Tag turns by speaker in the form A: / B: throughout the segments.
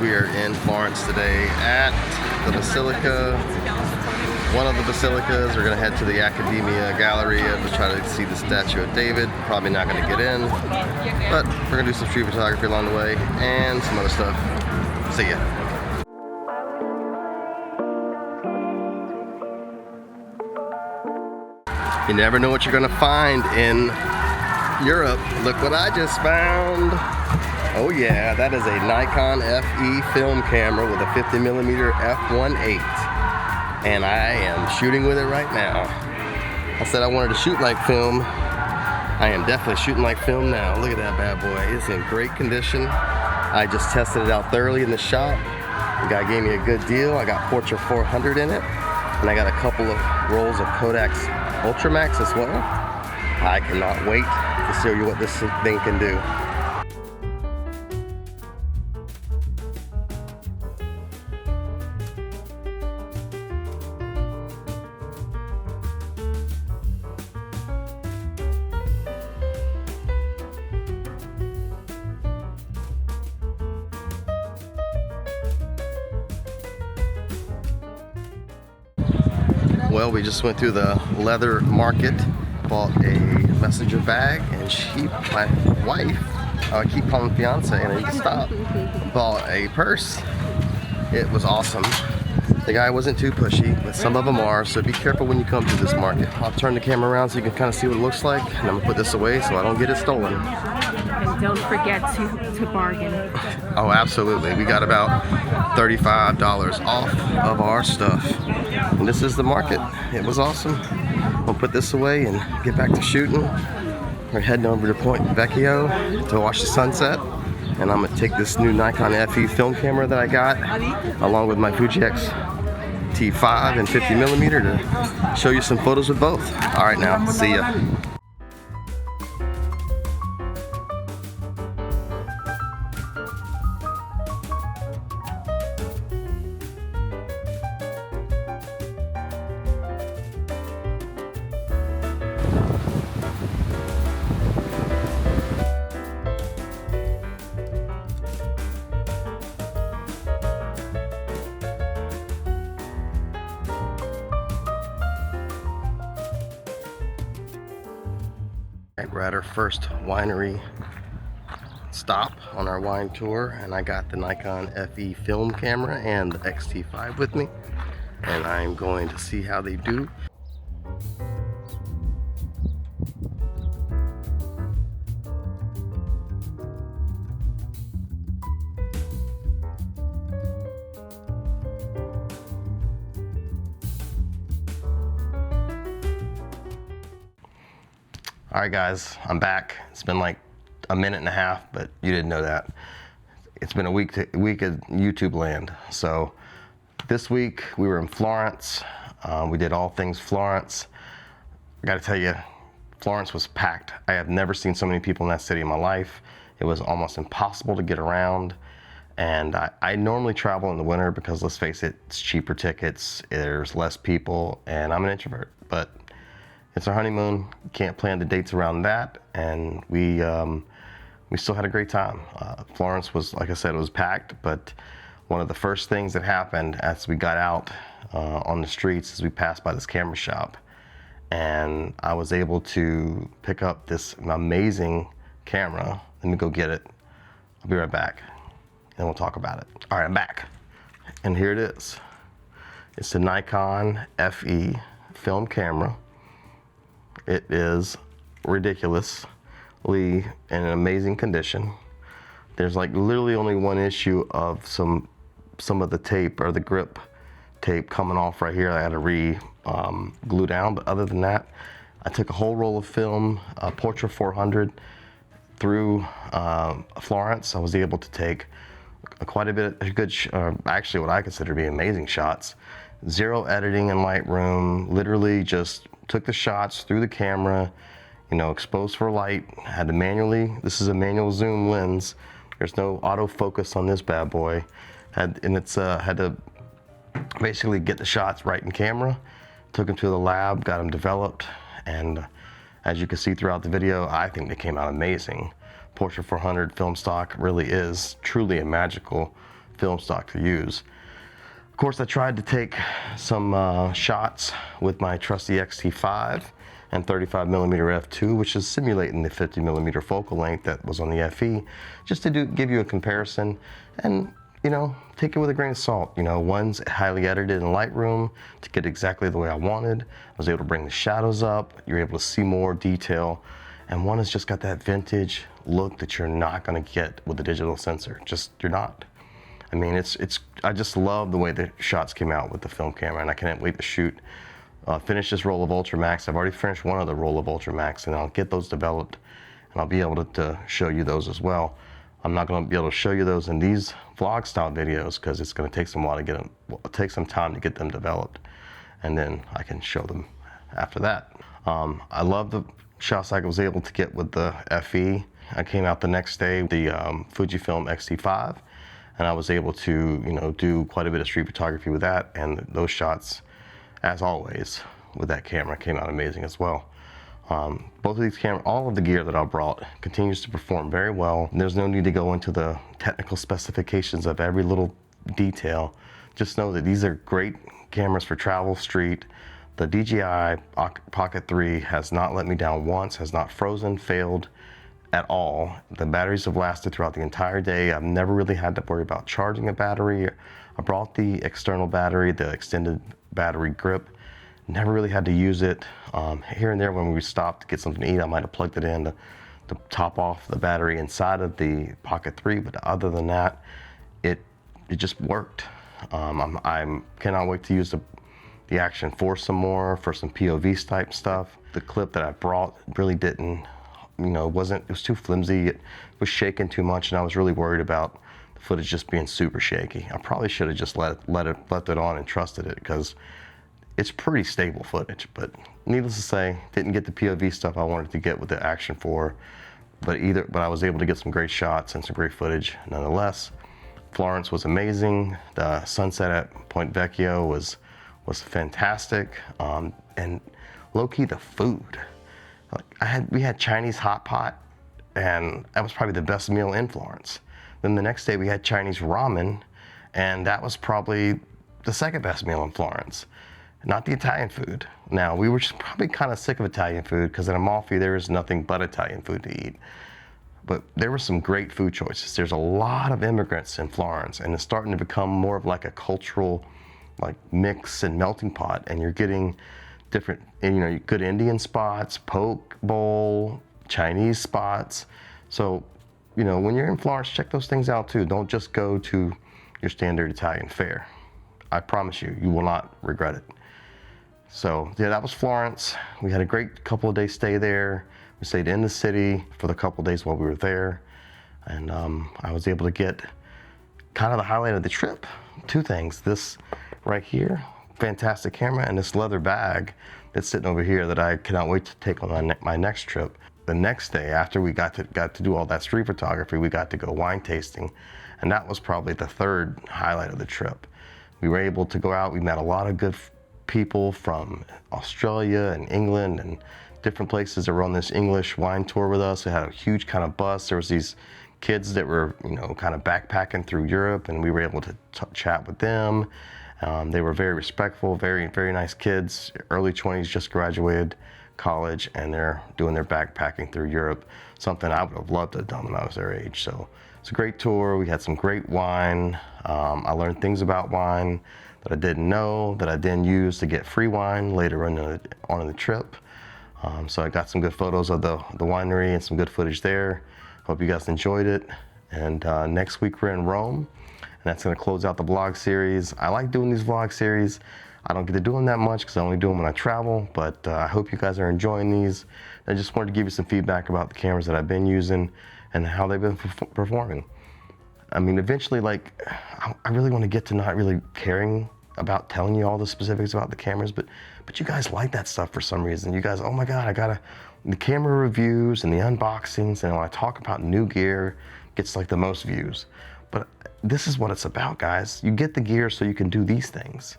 A: We are in Florence today at the Basilica, one of the basilicas. We're gonna head to the Accademia Galleria to try to see the statue of David. Probably not gonna get in, but we're gonna do some street photography along the way and some other stuff. See ya. You never know what you're gonna find in Europe. Look what I just found. Oh yeah, that is a Nikon FE film camera with a 50mm f1.8. And I am shooting with it right now. I said I wanted to shoot like film. I am definitely shooting like film now. Look at that bad boy. It's in great condition. I just tested it out thoroughly in the shop. The guy gave me a good deal. I got Portra 400 in it. And I got a couple of rolls of Kodak's Ultramax as well. I cannot wait to show you what this thing can do. Well, we just went through the leather market, bought a messenger bag, and my wife, I keep calling fiance and I need to stop, bought a purse. It was awesome. The guy wasn't too pushy, but some of them are, so be careful when you come to this market. I'll turn the camera around so you can kind of see what it looks like, and I'm gonna put this away so I don't get it stolen.
B: And don't forget to bargain.
A: Oh, absolutely. We got about $35 off of our stuff. And this is the market. It was awesome. I'll put this away and get back to shooting. We're heading over to Point Vecchio to watch the sunset. And I'm gonna take this new Nikon FE film camera that I got, along with my Fuji X-T5 and 50mm to show you some photos with both. All right now, see ya. We're at our first winery stop on our wine tour, and I got the Nikon FE film camera and the X-T5 with me, and I'm going to see how they do. All right guys, I'm back. It's been like a minute and a half, but you didn't know that. It's been a week of YouTube land. So this week we were in Florence. We did all things Florence. I gotta tell you, Florence was packed. I have never seen so many people in that city in my life. It was almost impossible to get around. And I normally travel in the winter because, let's face it, it's cheaper tickets, there's less people, and I'm an introvert. But it's our honeymoon. Can't plan the dates around that, and we still had a great time. Florence was, like I said, it was packed, but one of the first things that happened as we got out on the streets is we passed by this camera shop, and I was able to pick up this amazing camera. Let me go get it. I'll be right back, and we'll talk about it. All right, I'm back, and here it is. It's the Nikon FE film camera. It is ridiculously in an amazing condition. There's like literally only one issue of some of the tape, or the grip tape, coming off right here. I had to glue down, but other than that, I took a whole roll of film, Portra 400, through Florence. I was able to take quite a bit of good, actually what I consider to be amazing shots. Zero editing in Lightroom, literally just took the shots through the camera, you know, exposed for light, had to manually, this is a manual zoom lens, there's no autofocus on this bad boy, had to basically get the shots right in camera, took them to the lab, got them developed, and as you can see throughout the video, I think they came out amazing. Portra 400 film stock really is truly a magical film stock to use. Of course, I tried to take some shots with my trusty X-T5 and 35mm f2, which is simulating the 50mm focal length that was on the FE, just to give you a comparison and, you know, take it with a grain of salt. You know, one's highly edited in Lightroom to get exactly the way I wanted. I was able to bring the shadows up. You're able to see more detail. And one has just got that vintage look that you're not gonna get with the digital sensor. Just, you're not. I mean, I just love the way the shots came out with the film camera, and I can't wait to finish this roll of Ultramax. I've already finished one other roll of Ultramax, and I'll get those developed, and I'll be able to show you those as well. I'm not going to be able to show you those in these vlog style videos because it's going to take some while to get them, take some time to get them developed, and then I can show them after that. I love the shots I was able to get with the FE. I came out the next day with the Fujifilm X-T5, and I was able to, you know, do quite a bit of street photography with that, and those shots, as always, with that camera came out amazing as well. Both of these cameras, all of the gear that I brought continues to perform very well. There's no need to go into the technical specifications of every little detail. Just know that these are great cameras for travel, street. The DJI Pocket 3 has not let me down once, has not frozen, failed at all. The batteries have lasted throughout the entire day. I've never really had to worry about charging a battery. I brought the external battery, the extended battery grip. Never really had to use it. Here and there when we stopped to get something to eat, I might have plugged it in to top off the battery inside of the Pocket 3, but other than that, it just worked. I cannot wait to use the Action 4 some more for some POV type stuff. The clip that I brought really didn't, you know, it was too flimsy. It was shaking too much, and I was really worried about the footage just being super shaky. I probably should have just left it on and trusted it, because it's pretty stable footage. But needless to say, didn't get the POV stuff I wanted to get with the Action 4, but I was able to get some great shots and some great footage nonetheless. Florence was amazing. The sunset at Point Vecchio was fantastic, and low-key the food. We had Chinese hot pot, and that was probably the best meal in Florence. Then the next day we had Chinese ramen, and that was probably the second best meal in Florence. Not the Italian food. Now, we were just probably kind of sick of Italian food because in Amalfi there is nothing but Italian food to eat. But there were some great food choices. There's a lot of immigrants in Florence, and it's starting to become more of like a cultural mix and melting pot, and you're getting different, you know, good Indian spots, poke bowl, Chinese spots. So, you know, when you're in Florence, check those things out too. Don't just go to your standard Italian fare. I promise you, you will not regret it. So yeah, that was Florence. We had a great couple of days stay there. We stayed in the city for the couple of days while we were there. And I was able to get kind of the highlight of the trip. Two things, this right here, fantastic camera, and this leather bag that's sitting over here that I cannot wait to take on my next trip. The next day, after we got to do all that street photography, we got to go wine tasting, and that was probably the third highlight of the trip. We were able to go out. We met a lot of good people from Australia and England and different places that were on this English wine tour with us. They had a huge kind of bus. There was these kids that were, you know, kind of backpacking through Europe, and we were able to chat with them. They were very respectful, very, very nice kids, early 20s, just graduated college, and they're doing their backpacking through Europe, something I would have loved to have done when I was their age. So it's a great tour. We had some great wine. I learned things about wine that I didn't know, that I then used to get free wine later on in the trip. So I got some good photos of the winery and some good footage there. Hope you guys enjoyed it. And next week we're in Rome, and that's gonna close out the vlog series. I like doing these vlog series. I don't get to do them that much because I only do them when I travel, but I hope you guys are enjoying these. I just wanted to give you some feedback about the cameras that I've been using and how they've been performing. I mean, eventually, I really want to get to not really caring about telling you all the specifics about the cameras, but you guys like that stuff for some reason. You guys, oh my God, the camera reviews and the unboxings, and when I talk about new gear, gets the most views. But this is what it's about, guys. You get the gear so you can do these things.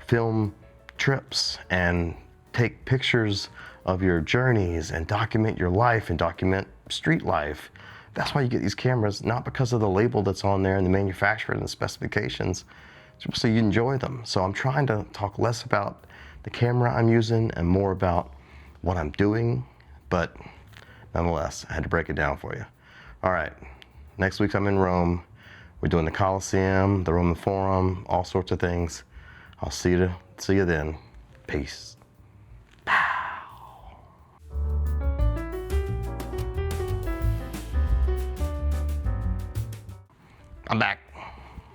A: Film trips and take pictures of your journeys and document your life and document street life. That's why you get these cameras, not because of the label that's on there and the manufacturer and the specifications, it's so you enjoy them. So I'm trying to talk less about the camera I'm using and more about what I'm doing, but nonetheless, I had to break it down for you. All right, next week I'm in Rome. We're doing the Colosseum, the Roman Forum, all sorts of things. I'll see you then. Peace. I'm back.